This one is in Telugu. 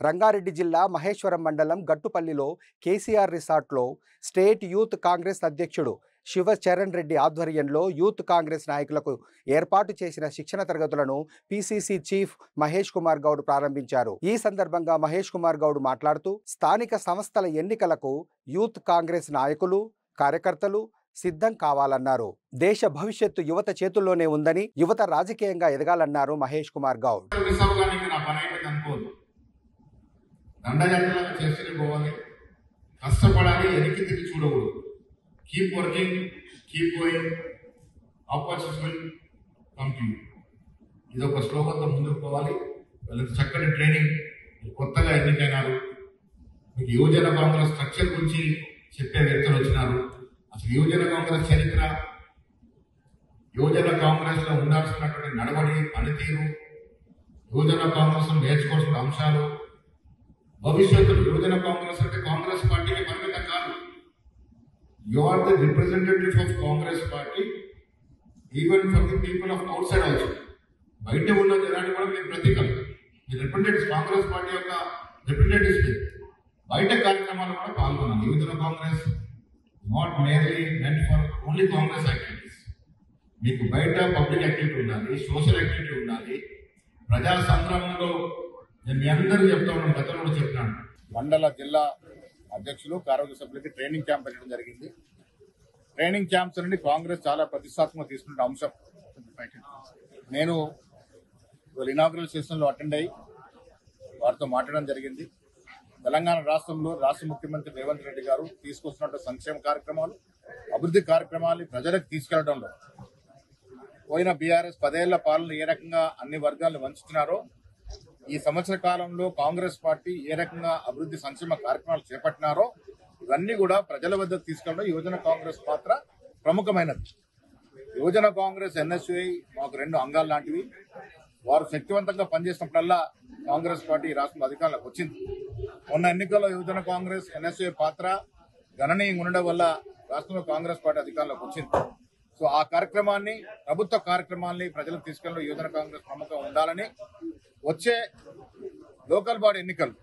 రంగారెడ్డి జిల్లా మహేశ్వరం మండలం గట్టుపల్లిలో కేసీఆర్ రిసార్ట్లో స్టేట్ యూత్ కాంగ్రెస్ అధ్యక్షుడు శివచరణ్ రెడ్డి ఆధ్వర్యంలో యూత్ కాంగ్రెస్ నాయకులకు ఏర్పాటు చేసిన శిక్షణ తరగతులను పిసిసి చీఫ్ మహేష్ కుమార్ గౌడ్ ప్రారంభించారు. ఈ సందర్భంగా మహేష్ కుమార్ గౌడ్ మాట్లాడుతూ స్థానిక సంస్థల ఎన్నికలకు యూత్ కాంగ్రెస్ నాయకులు, కార్యకర్తలు సిద్ధం కావాలన్నారు. దేశ భవిష్యత్తు యువత చేతుల్లోనే ఉందని, యువత రాజకీయంగా ఎదగాలన్నారు మహేష్ కుమార్ గౌడ్. దండజాతలుగా చేస్తూనే పోవాలి, కష్టపడాలి, వెనక్కి తిరిగి చూడకూడదు. Keep working, keep going, opportunities will come to you. ఇది ఒక స్లోగన్తో ముందుకు పోవాలి. వాళ్ళకి చక్కటి ట్రైనింగ్. కొత్తగా ఎన్నికైనారు, మీకు యువజన కాంగ్రెస్ స్ట్రక్చర్ గురించి చెప్పే వ్యక్తులు వచ్చినారు. అసలు యువజన కాంగ్రెస్ చరిత్ర, యువజన కాంగ్రెస్ లో ఉండాల్సినటువంటి నడవడి, పనితీరు, యువజన కాంగ్రెస్ నేర్చుకోవాల్సిన అంశాలు, భవిష్యత్తులో యువజన కాంగ్రెస్ అంటే కాంగ్రెస్ పార్టీకి పరిమితం కాదు. You are the representative of Congress party even for the people of outside also. బయట ఉన్న జనాన్ని కూడా మీరు ప్రతీకలు, మీ రిప్రజెంటేటివ్స్, కాంగ్రెస్ పార్టీ యొక్క రిప్రజెంటేటివ్స్ బయట కార్యక్రమాలు కూడా పాల్గొనాలి. యువజన Congress not merely meant for only Congress activities. మీకు బయట పబ్లిక్ యాక్టివిటీ ఉండాలి, సోషల్ యాక్టివిటీ ఉండాలి. ప్రజా సంగ్రామంలో నేను మీ అందరూ చెప్తా ఉన్నాను, గతంలో కూడా చెప్పినాను. మండల జిల్లా అధ్యక్షులు, కార్యవర్గ సభ్యులకి ట్రైనింగ్ క్యాంప్ పెట్టడం జరిగింది. ట్రైనింగ్ క్యాంప్స్ నుండి కాంగ్రెస్ చాలా ప్రతిష్టాత్మకంగా తీసుకున్న అంశం. నేను ఇనాగ్రల్ సెషన్లో అటెండ్ అయ్యి వారితో మాట్లాడడం జరిగింది. తెలంగాణ రాష్ట్రంలో రాష్ట్ర ముఖ్యమంత్రి రేవంత్ రెడ్డి గారు తీసుకొస్తున్న సంక్షేమ కార్యక్రమాలు, అభివృద్ధి కార్యక్రమాలు ప్రజలకు తీసుకెళ్లడంలో పోయిన బీఆర్ఎస్ 10 ఏళ్ల పాలన ఏ రకంగా అన్ని వర్గాలను వంచుతున్నారో, ఈ సంవత్సర కాలంలో కాంగ్రెస్ పార్టీ ఏ రకంగా అభివృద్ధి సంక్షేమ కార్యక్రమాలు చేపట్టినారో ఇవన్నీ కూడా ప్రజల వద్దకు తీసుకెళ్లడం యువజన కాంగ్రెస్ పాత్ర ప్రముఖమైనది. యువజన కాంగ్రెస్, ఎన్ఎస్యుఐ మాకు 2 అంగాలు లాంటివి. వారు శక్తివంతంగా పనిచేసినప్పుడల్లా కాంగ్రెస్ పార్టీ రాష్ట్రంలో అధికారంలోకి వచ్చింది. మొన్న ఎన్నికల్లో యువజన కాంగ్రెస్, ఎన్ఎస్యుఐ పాత్ర గణనీయంగా ఉండడం వల్ల రాష్ట్రంలో కాంగ్రెస్ పార్టీ అధికారంలోకి వచ్చింది. సో ఆ కార్యక్రమాన్ని, ప్రభుత్వ కార్యక్రమాన్ని ప్రజలకు తీసుకెళ్లడం యువజన కాంగ్రెస్ ప్రముఖంగా ఉండాలని, వచ్చే లోకల్ బాడీ ఎన్నికలు